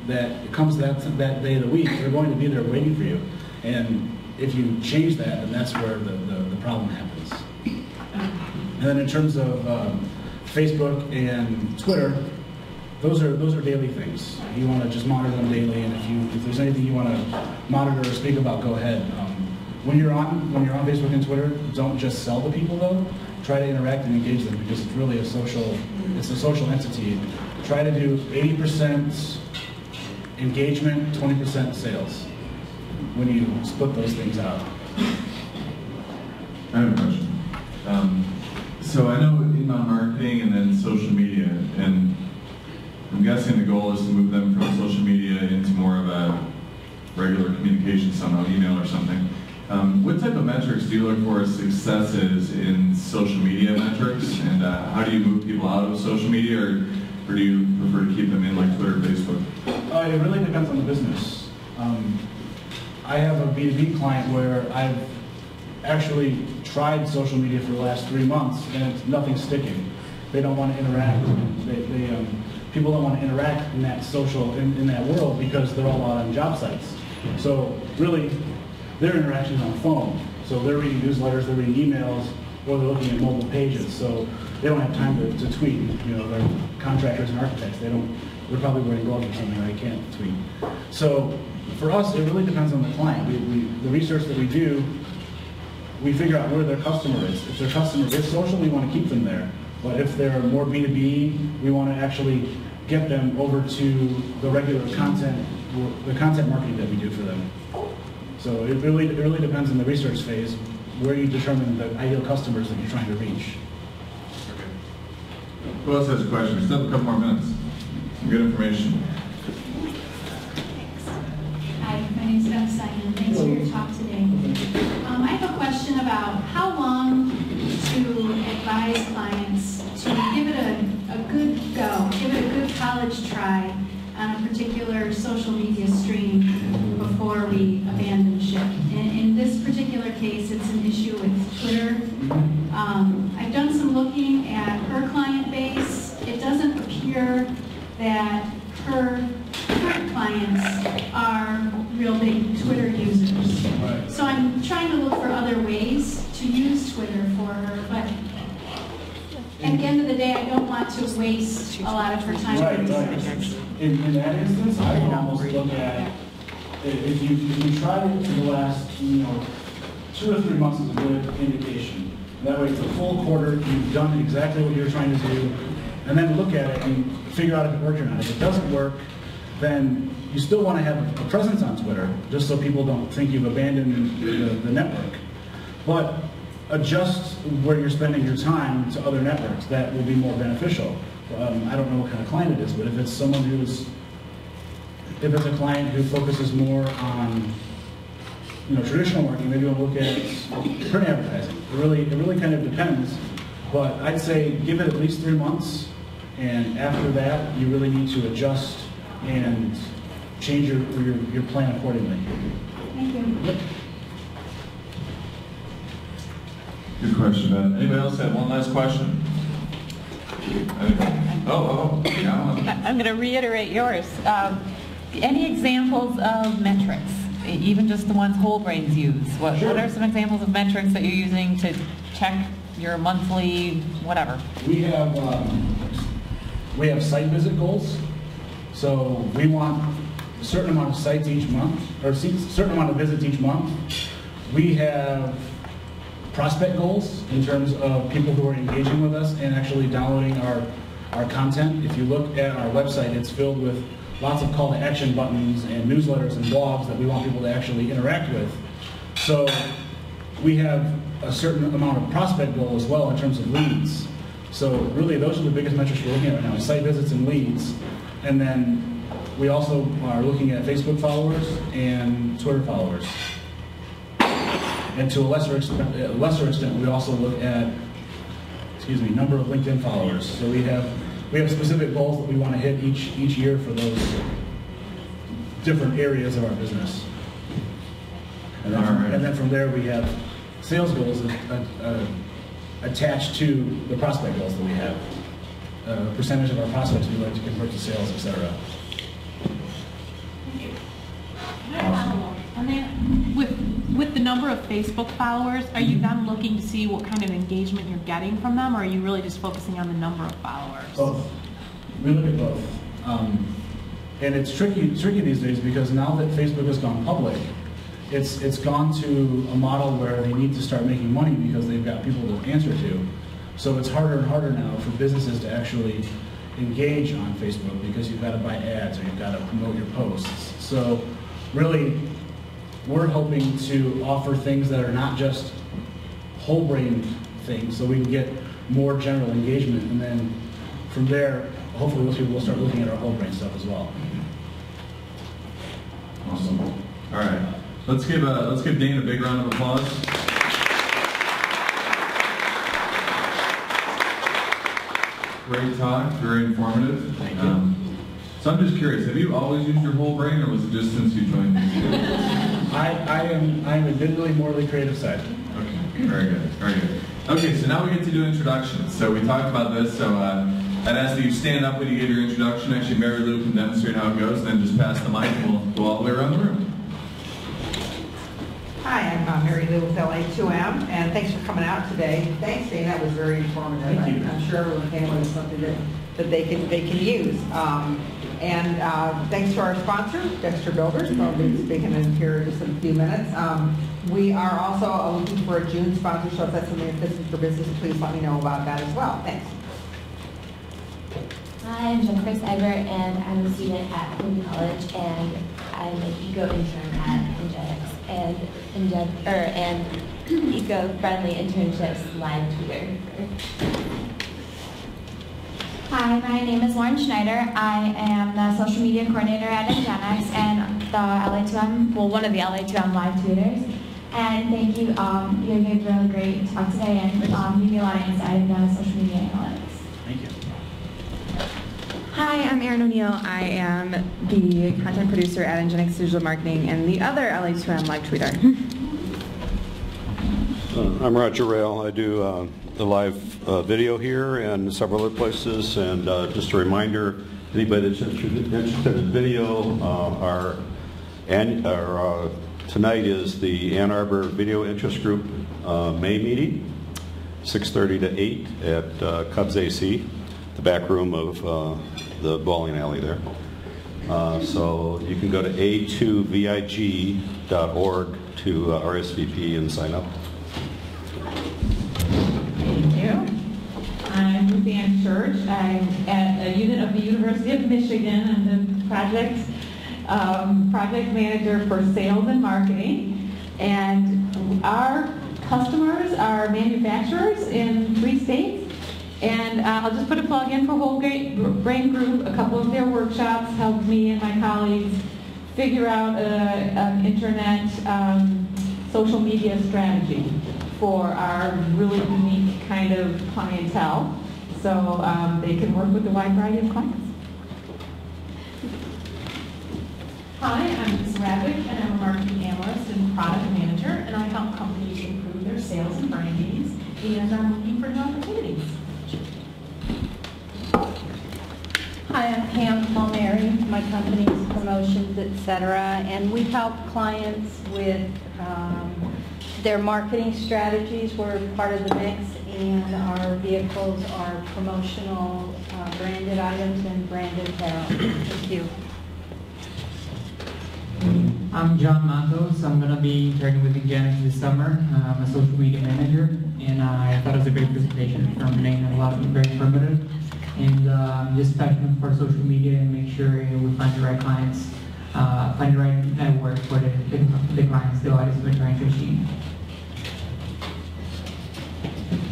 that it comes that day of the week, they're going to be there waiting for you. And if you change that, then that's where the problem happens. And then in terms of Facebook and Twitter, those are daily things. You want to just monitor them daily, and if there's anything you want to monitor or speak about, go ahead. When you're on Facebook and Twitter, don't just sell to people though. Try to interact and engage them, because it's really a social entity. Try to do 80% engagement, 20% sales when you split those things out. I have a question. So I know inbound marketing and then social media, and I'm guessing the goal is to move them from social media into more of a regular communication somehow, email or something. What type of metrics do you look for as successes in social media metrics, and how do you move people out of social media, or do you prefer to keep them in like Twitter, Facebook? It really depends on the business. I have a B2B client where I've actually tried social media for the last 3 months, and nothing's sticking. They don't want to interact. People don't want to interact in that in that world, because they're all out on job sites. So really, their interaction is on the phone. So they're reading newsletters, they're reading emails, or they're looking at mobile pages. So they don't have time to tweet. You know, they're contractors and architects. They're probably wearing gloves or something. They can't tweet. So for us, it really depends on the client. The research that we do, we figure out where their customer is. If their customer is social, we want to keep them there. But if they're more B2B, we want to actually get them over to the regular content, the content marketing that we do for them. So it really depends on the research phase, where you determine the ideal customers that you're trying to reach. Okay. Who else has a question? We still have a couple more minutes. Some good information. Hi, my name is Beth Simon. Thanks for your talk today. I have a question about how long to advise clients to give it a good go, give it a good college try on a particular social media stream before we abandon ship. In this particular case, it's an issue with Twitter. I've done some looking at her client base. It doesn't appear that her current clients are real big Twitter users. Right. So I'm trying to look for other ways to use Twitter for her, but at the end of the day, I don't want to waste a lot of her time. Right. In that instance, I would almost look at, if you tried it for the last 2 or 3 months is a good indication. That way it's a full quarter, you've done exactly what you're trying to do, and then look at it and figure out if it works or not. If it doesn't work, then you still want to have a presence on Twitter, just so people don't think you've abandoned the network. But adjust where you're spending your time to other networks. That will be more beneficial. I don't know what kind of client it is, but if it's a client who focuses more on traditional marketing, maybe we'll look at print advertising. It really kind of depends. But I'd say give it at least 3 months, and after that, you really need to adjust and change your plan accordingly. Thank you. Yep. Good question, Ben. Anybody else have one last question? Yeah. I'm going to reiterate yours. Any examples of metrics, even just the ones whole brains use? What are some examples of metrics that you're using to check your monthly whatever? We have site visit goals. So we want a certain amount of sites each month, or a certain amount of visits each month. We have prospect goals in terms of people who are engaging with us and actually downloading our content. If you look at our website, it's filled with lots of call to action buttons and newsletters and blogs that we want people to actually interact with. So we have a certain amount of prospect goal as well in terms of leads. So really those are the biggest metrics we're looking at right now, site visits and leads. And then we also are looking at Facebook followers and Twitter followers. And to a lesser extent, we also look at, number of LinkedIn followers. So we have specific goals that we want to hit each year for those different areas of our business. And then from there we have sales goals attached to the prospect goals that we have. Percentage of our prospects we like to convert to sales, etc. With the number of Facebook followers, are you then looking to see what kind of engagement you're getting from them, or are you really just focusing on the number of followers? Both. We look at both. And it's tricky these days because now that Facebook has gone public, it's gone to a model where they need to start making money because they've got people to answer to. So it's harder and harder now for businesses to actually engage on Facebook because you've got to buy ads or you've got to promote your posts. So really, we're hoping to offer things that are not just whole brain things so we can get more general engagement, and then from there, hopefully those people will start looking at our whole brain stuff as well. Awesome. All right. Let's give Dane a big round of applause. Great talk, very informative. Thank you. So I'm just curious, have you always used your whole brain, or was it just since you joined these schools? I am admittedly more the creative side. Okay, very good, very good. Okay, so now we get to do introductions. So we talked about this, so I'd ask that you stand up when you give your introduction. Actually, Mary Lou can demonstrate how it goes, and then just pass the mic and we'll go all the way around the room. Hi, I'm Mary Lou with LA2M, and thanks for coming out today. Thanks, Dane, that was very informative. Thank you. I'm sure everyone came away with something that they can use. And thanks to our sponsor, Dexter Builders, who I'll be speaking in here in just a few minutes. We are also looking for a June sponsor, so if that's something that fits in for business, please let me know about that as well. Thanks. Hi, I'm Jennifer Seibert, and I'm a student at Queen College, and I'm an eco intern at Ingenics and eco-friendly internships live tutor. Hi, my name is Lauren Schneider. I am the social media coordinator at Ingenics and the LA2M, well, one of the LA2M live tutors. And thank you, you gave a really great talk today and gave me a lot of insight into social media analytics. Thank you. Hi, I'm Erin O'Neill. I am the content producer at Ingenics Digital Marketing and the other LA2M live tweeter. I'm Roger Rayle. I do the live video here and several other places. And just a reminder, anybody that's interested in video, tonight is the Ann Arbor Video Interest Group May meeting, 6:30 to 8 at Cubs AC, the back room of the bowling alley there. So you can go to a2vig.org to RSVP and sign up. Thank you. I'm Ruth Ann Church. I'm at a unit of the University of Michigan. I'm the project manager for sales and marketing. And our customers are manufacturers in 3 states. And I'll just put a plug in for Whole Brain Group. A couple of their workshops helped me and my colleagues figure out an internet social media strategy for our really unique kind of clientele, so they can work with a wide variety of clients. Hi, I'm Ms. Ravick, and I'm a marketing analyst and product manager, and I help companies improve their sales and brandings and are looking for new opportunities. Hi, I'm Pam Palmieri. My company is Promotions, etc., and we help clients with their marketing strategies. We're part of the mix, and our vehicles are promotional branded items and branded apparel. Thank you. I'm John Matos. I'm going to be interning with Ingenix this summer. I'm a social media manager, and I thought it was a great presentation from Dane, and a lot of very informative. And just passionate for social media and make sure we find the right clients, find the right network for the clients, the audience we're trying to achieve.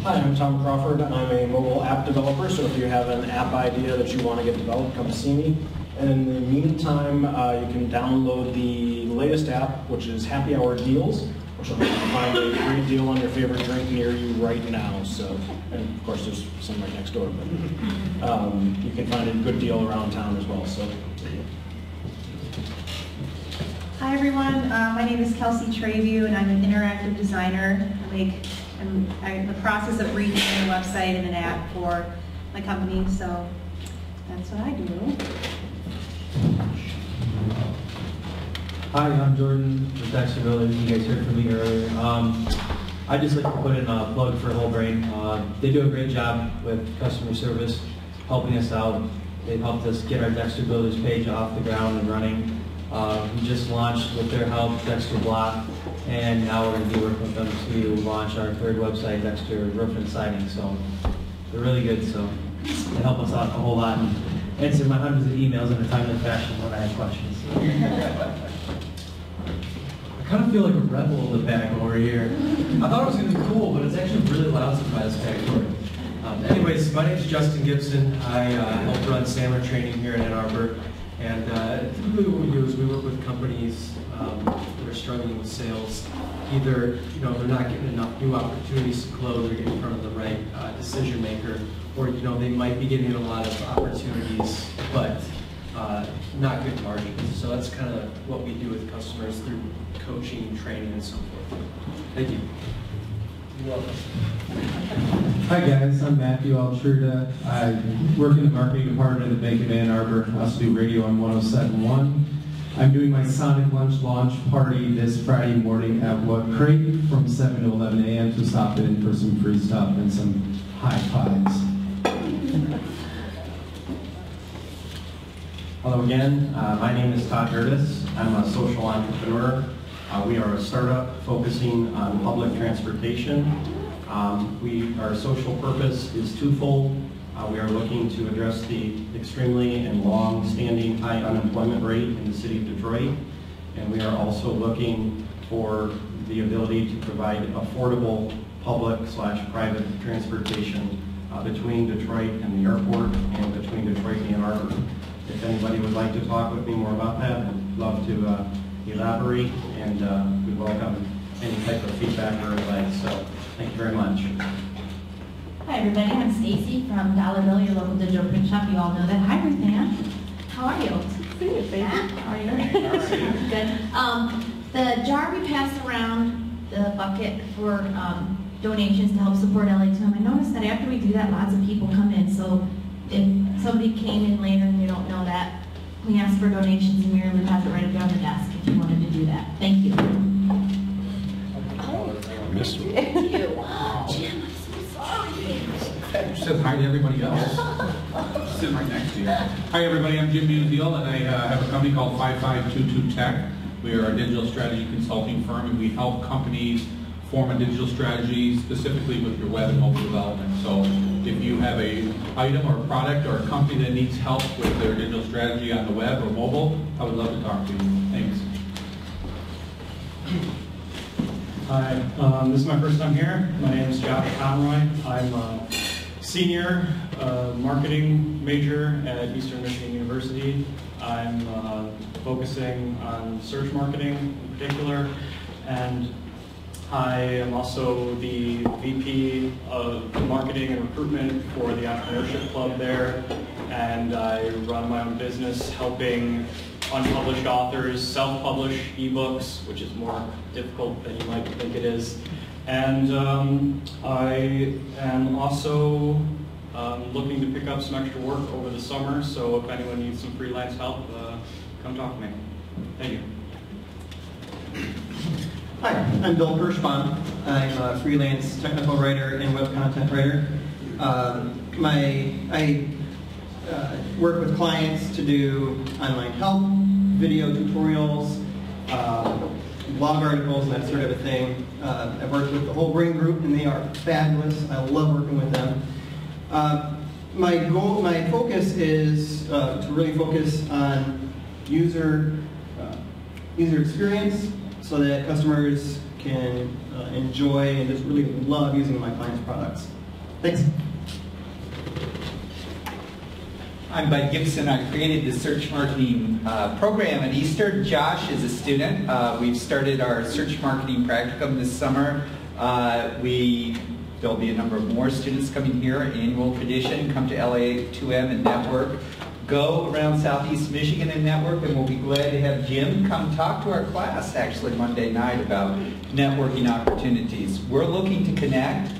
Hi, I'm Tom Crawford. I'm a mobile app developer, so if you have an app idea that you want to get developed, come see me. And in the meantime, you can download the latest app, which is Happy Hour Deals, which will help you find a great deal on your favorite drink near you right now. So, and of course, there's some right next door, but you can find a good deal around town as well. So. Hi everyone, my name is Kelsey Treview, and I'm an interactive designer. I'm in the process of redoing a website and an app for my company, so that's what I do. Hi, I'm Jordan with Dexter Village. You guys heard from me earlier. I just like to put in a plug for WholeBrain. They do a great job with customer service, helping us out. They've helped us get our Dexter Builders page off the ground and running. We just launched, with their help, Dexter Block, and now we're going to be working with them to launch our third website, Dexter Roof and Siding. So they're really good, so they help us out a whole lot and answer my hundreds of emails in a timely fashion when I have questions. I kind of feel like a rebel in the back over here. I thought it was going to be cool, but it's actually really loud by this back door. Anyways, my name is Justin Gibson. I help run Sandler training here in Ann Arbor. And typically what we do is we work with companies that are struggling with sales. Either they're not getting enough new opportunities to close or get in front of the right decision maker, or they might be getting a lot of opportunities, but not good margins. So that's kind of what we do with customers through coaching, training, and so forth. Thank you. You're welcome. Hi guys, I'm Matthew Altrida. I work in the marketing department at the Bank of Ann Arbor. I also do radio on 107.1. I'm doing my Sonic Lunch launch party this Friday morning at What Crate from 7 to 11 a.m. to stop in for some free stuff and some high fives. Hello again, my name is Todd Gertis. I'm a social entrepreneur. We are a startup focusing on public transportation. Our social purpose is twofold. We are looking to address the extremely and long-standing high unemployment rate in the city of Detroit. And we are also looking for the ability to provide affordable public/private transportation between Detroit and the airport and between Detroit and Ann Arbor. If anybody would like to talk with me more about that, I'd love to elaborate, and we welcome any type of feedback or advice. So thank you very much. Hi everybody, I'm Stacy from Dollar Bill, your local digital print shop. You all know that. Hi Ruth Ann. How are you? Good, baby. How are you? Good. The jar we pass around, the bucket for donations to help support LA2M, I noticed that after we do that, lots of people come in. So if somebody came in later and you don't know that, we ask for donations and Mary Lou has it right up there on the desk if you wanted to do that. Thank you. Missed Thank you. Jim, She says hi to everybody else. Sitting right next to you. Hi everybody, I'm Jim Musial, and I have a company called 5522 Tech. We are a digital strategy consulting firm, and we help companies form a digital strategy specifically with your web and mobile development. So if you have a item or a product or a company that needs help with their digital strategy on the web or mobile, I would love to talk to you. Thanks. Hi, this is my first time here. My name is Josh Conroy. I'm a senior marketing major at Eastern Michigan University. I'm focusing on search marketing in particular, and I am also the VP of marketing and recruitment for the Entrepreneurship Club there, and I run my own business helping unpublished authors self-publish ebooks, which is more difficult than you might think it is, And I am also looking to pick up some extra work over the summer, so if anyone needs some freelance help, come talk to me. Thank you. Hi, I'm Bill Kirschbaum. I'm a freelance technical writer and web content writer. I work with clients to do online help, video tutorials, blog articles, and that sort of a thing. I've worked with the whole Brain Group, and they are fabulous. I love working with them. My focus is to really focus on user experience, so that customers can enjoy and just really love using my clients' products. Thanks. I'm Bud Gibson. I created the search marketing program at Easter. Josh is a student. We've started our search marketing practicum this summer. There'll be a number of more students coming here, annual tradition. Come to LA2M and network. Go around Southeast Michigan and network, and we'll be glad to have Jim come talk to our class actually Monday night about networking opportunities. We're looking to connect.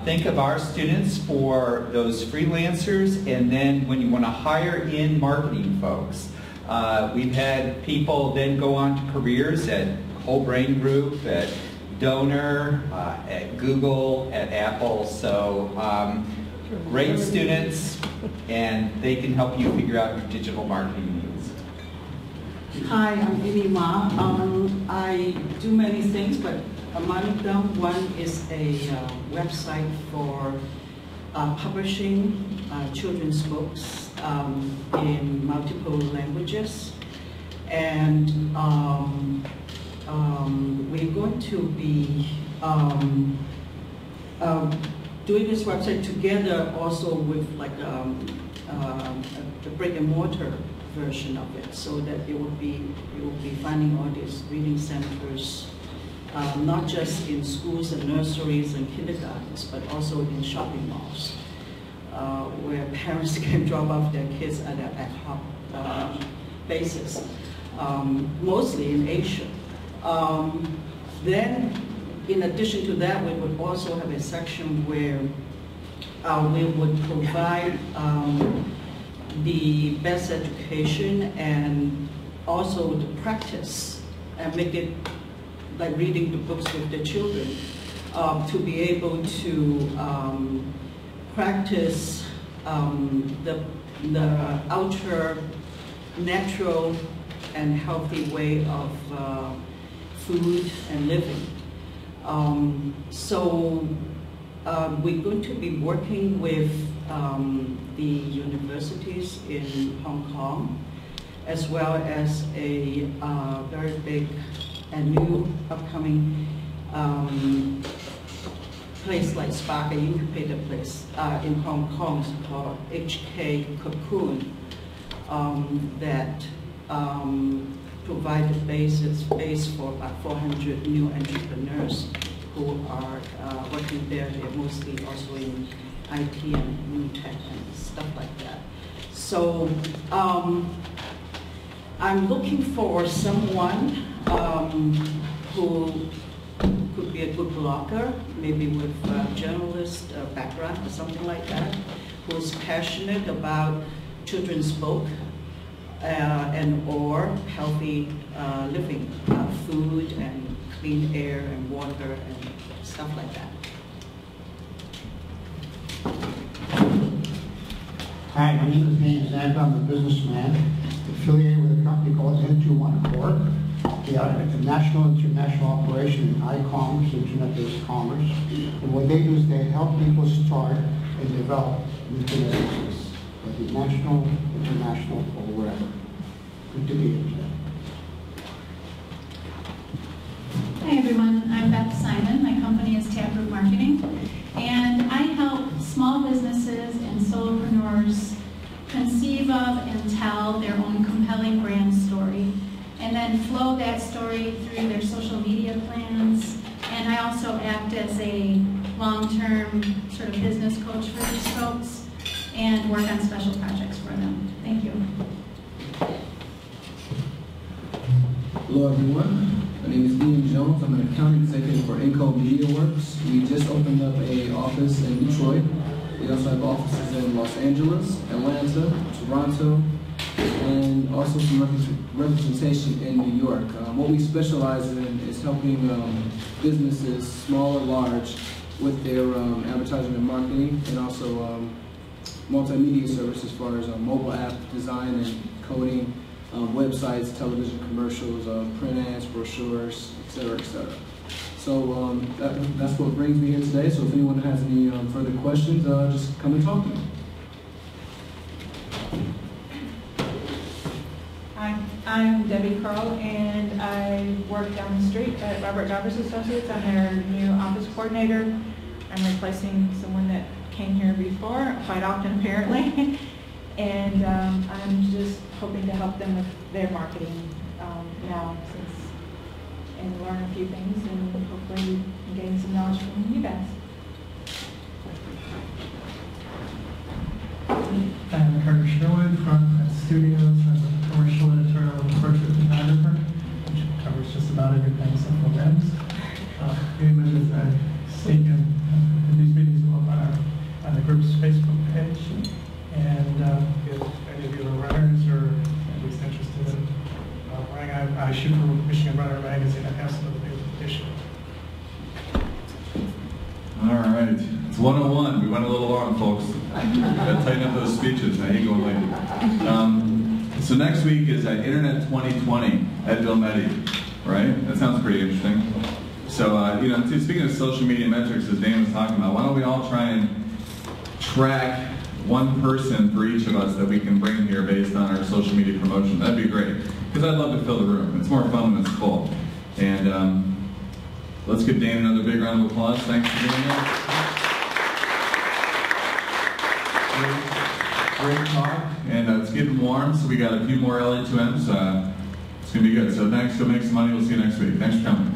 Think of our students for those freelancers, and then when you want to hire in marketing folks. We've had people then go on to careers at Whole Brain Group, at Donor, at Google, at Apple. So great students, and they can help you figure out your digital marketing needs. Hi, I'm Amy Ma. I do many things, but among them, one is a website for publishing children's books in multiple languages. And we're going to be doing this website together also with like the brick and mortar version of it, so that it will be finding all these reading centers, not just in schools and nurseries and kindergartens, but also in shopping malls, where parents can drop off their kids at an ad hoc basis, mostly in Asia. Then, in addition to that, we would also have a section where we would provide the best education and also the practice, and make it like reading the books with the children, to be able to practice the ultra natural and healthy way of food and living. We're going to be working with the universities in Hong Kong, as well as a very big and new upcoming place like Spark, an incubator place in Hong Kong called HK Cocoon, that provide the base for about 400 new entrepreneurs who are working there. They're mostly also in IT and new tech and stuff like that. So I'm looking for someone who could be a good blogger, maybe with a journalist background or something like that, who's passionate about children's book and or healthy living, food and clean air and water and stuff like that. Hi, my name is Dane. I'm a businessman affiliated with a company called N21 Corp. They are a national and international operation in e-commerce, internet-based commerce. And what they do is they help people start and develop new businesses, whether national, international, or wherever. Good to be here today. Hi everyone, I'm Beth Simon. My company is Taproot Marketing, and I help small businesses and solopreneurs conceive of and tell their own compelling brand story, and then flow that story through their social media plans. And I also act as a long-term sort of business coach for these folks and work on special projects for them. Thank you. Hello everyone, My name is Ian Jones. I'm an account executive for Enco Media Works. We just opened up an office in Detroit. We also have offices in Los Angeles, Atlanta, Toronto, and also some representation in New York. What we specialize in is helping businesses, small or large, with their advertising and marketing, and also multimedia services as far as mobile app design and coding, websites, television commercials, print ads, brochures, etc., etc. So that's what brings me here today. So if anyone has any further questions, just come and talk to me. Hi, I'm Debbie Carl, and I work down the street at Robert Jarvis Associates. I'm their new office coordinator. I'm replacing someone that came here before, quite often apparently. And I'm just hoping to help them with their marketing now, and learn a few things, and hopefully gain some knowledge from you guys. I'm Carter Sherwood from Press Studios. I'm a commercial editorial and portrait photographer, which covers just about everything except programs. The images I see in these meetings go up on the group's Facebook page. And if any of you are runners or at least interested in running, I shoot for Michigan Runner magazine. I have some of the new issue. All right, it's 101. We went a little long, folks. Gotta tighten up those speeches. I hate going late. So next week is Internet 2020 at Bill Meddy, right? That sounds pretty interesting. So, speaking of social media metrics, as Dane was talking about, why don't we all try and track one person for each of us that we can bring here based on our social media promotion? That'd be great, because I'd love to fill the room. It's more fun when it's full. And let's give Dane another big round of applause. Thanks for doing that. Great talk. And it's getting warm, so we got a few more LA2Ms. It's going to be good. So thanks. Go make some money. We'll see you next week. Thanks for coming.